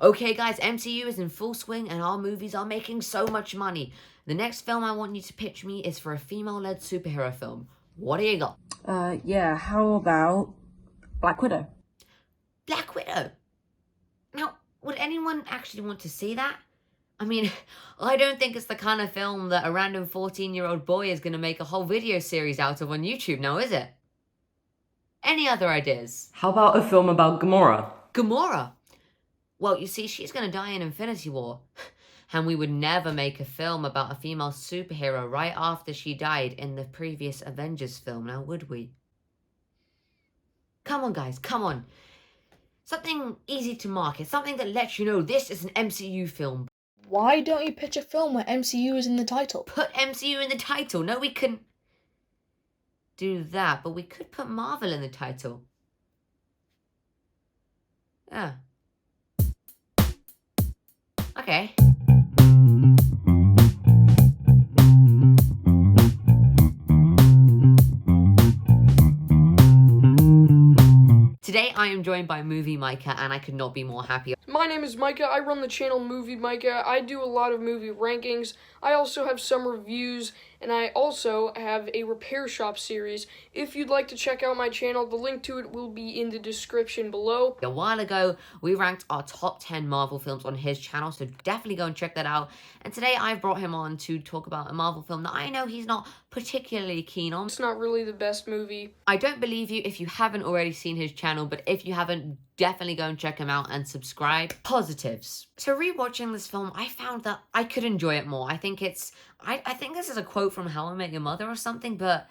Okay guys, MCU is in full swing and our movies are making so much money. The next film I want you to pitch me is for a female-led superhero film. What do you got? Yeah, how about Black Widow? Black Widow? Now, would anyone actually want to see that? I mean, I don't think it's the kind of film that a random 14-year-old boy is going to make a whole video series out of on YouTube now, is it? Any other ideas? How about a film about Gamora? Gamora? Well, you see, she's going to die in Infinity War. And we would never make a film about a female superhero right after she died in the previous Avengers film, now would we? Come on, guys, come on. Something easy to market, something that lets you know this is an MCU film. Why don't you pitch a film where MCU is in the title? Put MCU in the title. No, we can do that, but we could put Marvel in the title. Yeah. Okay. Today I am joined by Movie Micah and I could not be more happy. My name is Micah. I run the channel Movie Micah. I do a lot of movie rankings. I also have some reviews, and I also have a repair shop series. If you'd like to check out my channel, the link to it will be in the description below. A while ago, we ranked our top 10 Marvel films on his channel, so definitely go and check that out. And today I've brought him on to talk about a Marvel film that I know he's not particularly keen on. It's not really the best movie. I don't believe you if you haven't already seen his channel, but if you haven't, definitely go and check him out and subscribe. Positives. So rewatching this film, I found that I could enjoy it more. I think it's, I think this is a quote from How I Met Your Mother or something, but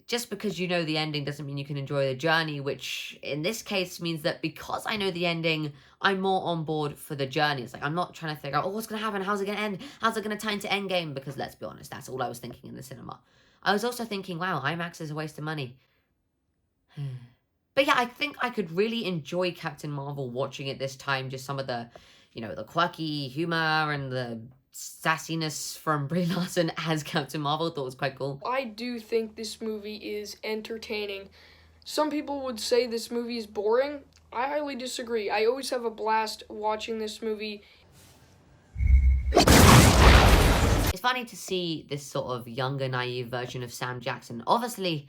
just because you know the ending doesn't mean you can enjoy the journey, which in this case means that because I know the ending, I'm more on board for the journey. It's like, I'm not trying to figure out, oh, what's going to happen? How's it going to end? How's it going to tie into Endgame? Because let's be honest, that's all I was thinking in the cinema. I was also thinking, wow, IMAX is a waste of money. But yeah, I think I could really enjoy Captain Marvel watching it this time. Just some of the, you know, the quirky humor and the sassiness from Brie Larson as Captain Marvel. Thought was quite cool. I do think this movie is entertaining. Some people would say this movie is boring. I highly disagree. I always have a blast watching this movie. It's funny to see this sort of younger, naive version of Sam Jackson. Obviously,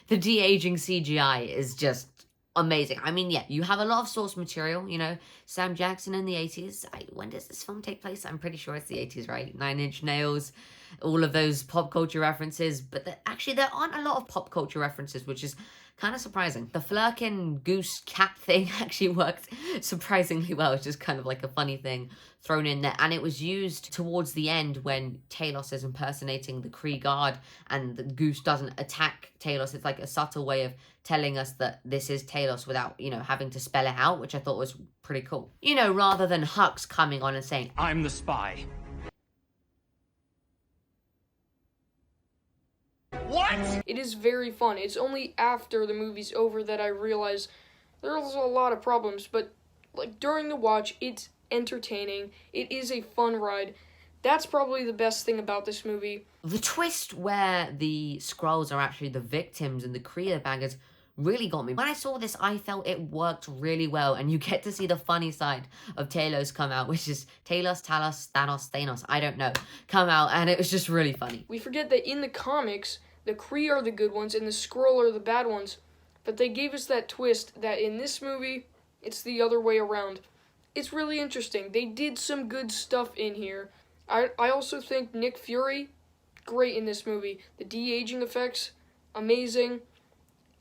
the de-aging CGI is just amazing. I mean, yeah, you have a lot of source material, you know, Sam Jackson in the 80s. When does this film take place? I'm pretty sure it's the 80s, right? 9 Inch Nails, all of those pop culture references. But actually, there aren't a lot of pop culture references, which is kind of surprising. The Flurkin goose cat thing actually worked surprisingly well. It's just kind of like a funny thing thrown in there. And it was used towards the end when Talos is impersonating the Kree guard and the goose doesn't attack Talos. It's like a subtle way of telling us that this is Talos without, you know, having to spell it out, which I thought was pretty cool. You know, rather than Hux coming on and saying, I'm the spy. What? It is very fun. It's only after the movie's over that I realize there's a lot of problems, but like during the watch, it's entertaining. It is a fun ride. That's probably the best thing about this movie. The twist where the Skrulls are actually the victims and the Kree baggers really got me. When I saw this, I felt it worked really well, and you get to see the funny side of Talos come out, which is Talos, Talos, Thanos, I don't know, come out, and it was just really funny. We forget that in the comics, the Kree are the good ones and the Skrull are the bad ones, but they gave us that twist that in this movie, it's the other way around. It's really interesting. They did some good stuff in here. I also think Nick Fury, great in this movie. The de-aging effects, amazing.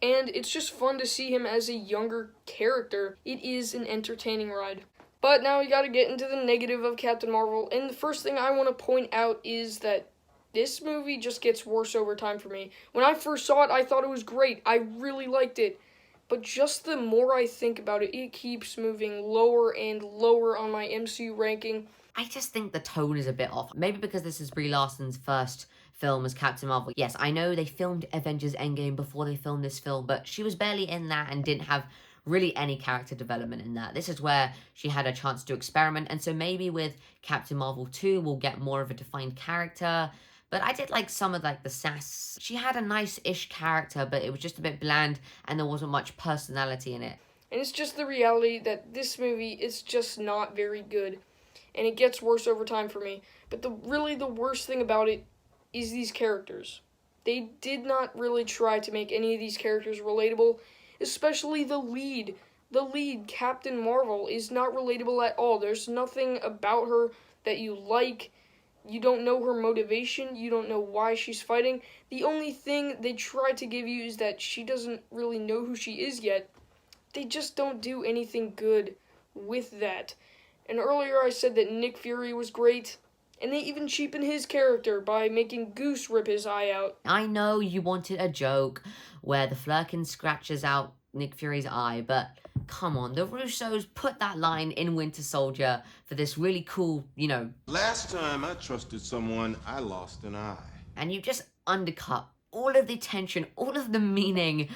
And it's just fun to see him as a younger character. It is an entertaining ride. But now we gotta get into the negative of Captain Marvel. And the first thing I want to point out is that this movie just gets worse over time for me. When I first saw it, I thought it was great. I really liked it. But just the more I think about it, it keeps moving lower and lower on my MCU ranking. I just think the tone is a bit off. Maybe because this is Brie Larson's first film as Captain Marvel. Yes, I know they filmed Avengers Endgame before they filmed this film, but she was barely in that and didn't have really any character development in that. This is where she had a chance to experiment, and so maybe with Captain Marvel 2, we'll get more of a defined character. But I did like some of like the sass. She had a nice-ish character, but it was just a bit bland and there wasn't much personality in it. And it's just the reality that this movie is just not very good. And it gets worse over time for me. But the worst thing about it is these characters. They did not really try to make any of these characters relatable, especially the lead. The lead, Captain Marvel, is not relatable at all. There's nothing about her that you like. You don't know her motivation. You don't know why she's fighting. The only thing they try to give you is that she doesn't really know who she is yet. They just don't do anything good with that. And earlier I said that Nick Fury was great, and they even cheapen his character by making Goose rip his eye out. I know you wanted a joke where the Flurkin scratches out Nick Fury's eye, but come on, the Russos put that line in Winter Soldier for this really cool, Last time I trusted someone, I lost an eye. and you just undercut all of the tension, all of the meaning,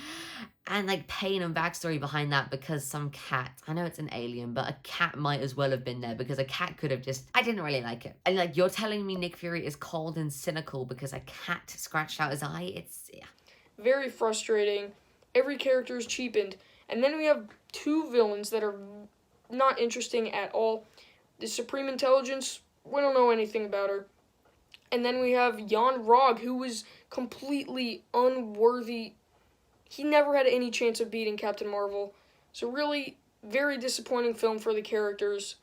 and pain and backstory behind that because some cat, I know it's an alien, but a cat might as well have been there because a cat could have I didn't really like it. And you're telling me Nick Fury is cold and cynical because a cat scratched out his eye? Yeah. Very frustrating. Every character is cheapened. And then we have two villains that are not interesting at all. The Supreme Intelligence, we don't know anything about her. And then we have Jan Rog, who was completely unworthy. He never had any chance of beating Captain Marvel. So really, very disappointing film for the characters.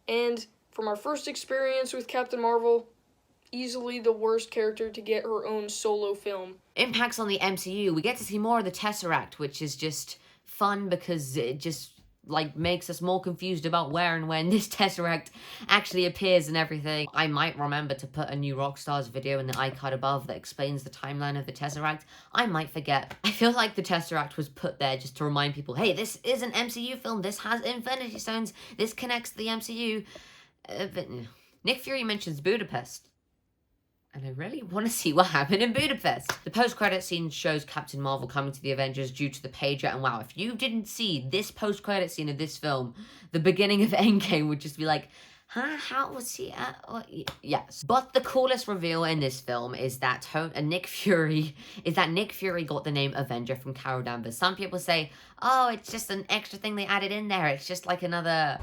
And from our first experience with Captain Marvel, easily the worst character to get her own solo film. Impacts on the MCU. We get to see more of the Tesseract, which is just fun because it just makes us more confused about where and when this Tesseract actually appears and everything. I might remember to put a new Rockstars video in the iCard above that explains the timeline of the Tesseract. I might forget. I feel like the Tesseract was put there just to remind people, hey, this is an MCU film. This has Infinity Stones. This connects to the MCU. But Nick Fury mentions Budapest. And I really want to see what happened in Budapest. The post-credit scene shows Captain Marvel coming to the Avengers due to the pager. And wow, if you didn't see this post-credit scene of this film, the beginning of Endgame would just be like, huh? How was he yes. But the coolest reveal in this film is that Nick Fury got the name Avenger from Carol Danvers. Some people say, oh, it's just an extra thing they added in there. It's just like another...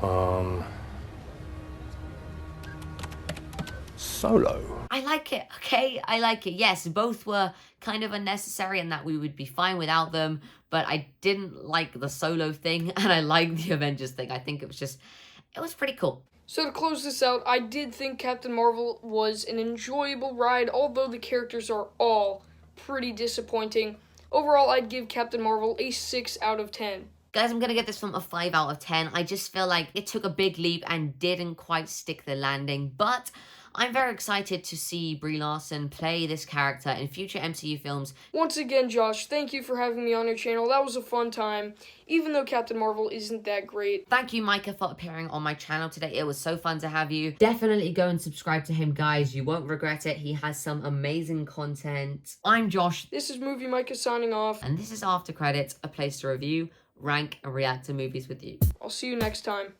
Solo. I like it, okay? I like it. Yes, both were kind of unnecessary and that we would be fine without them, but I didn't like the Solo thing and I liked the Avengers thing. I think it was pretty cool. So to close this out, I did think Captain Marvel was an enjoyable ride, although the characters are all pretty disappointing. Overall, I'd give Captain Marvel a 6 out of 10. Guys, I'm going to get this film a 5 out of 10. I just feel like it took a big leap and didn't quite stick the landing, but I'm very excited to see Brie Larson play this character in future MCU films. Once again, Josh, thank you for having me on your channel. That was a fun time, even though Captain Marvel isn't that great. Thank you, Micah, for appearing on my channel today. It was so fun to have you. Definitely go and subscribe to him, guys. You won't regret it. He has some amazing content. I'm Josh. This is Movie Micah signing off. And this is After Credits, a place to review, rank, and react to movies with you. I'll see you next time.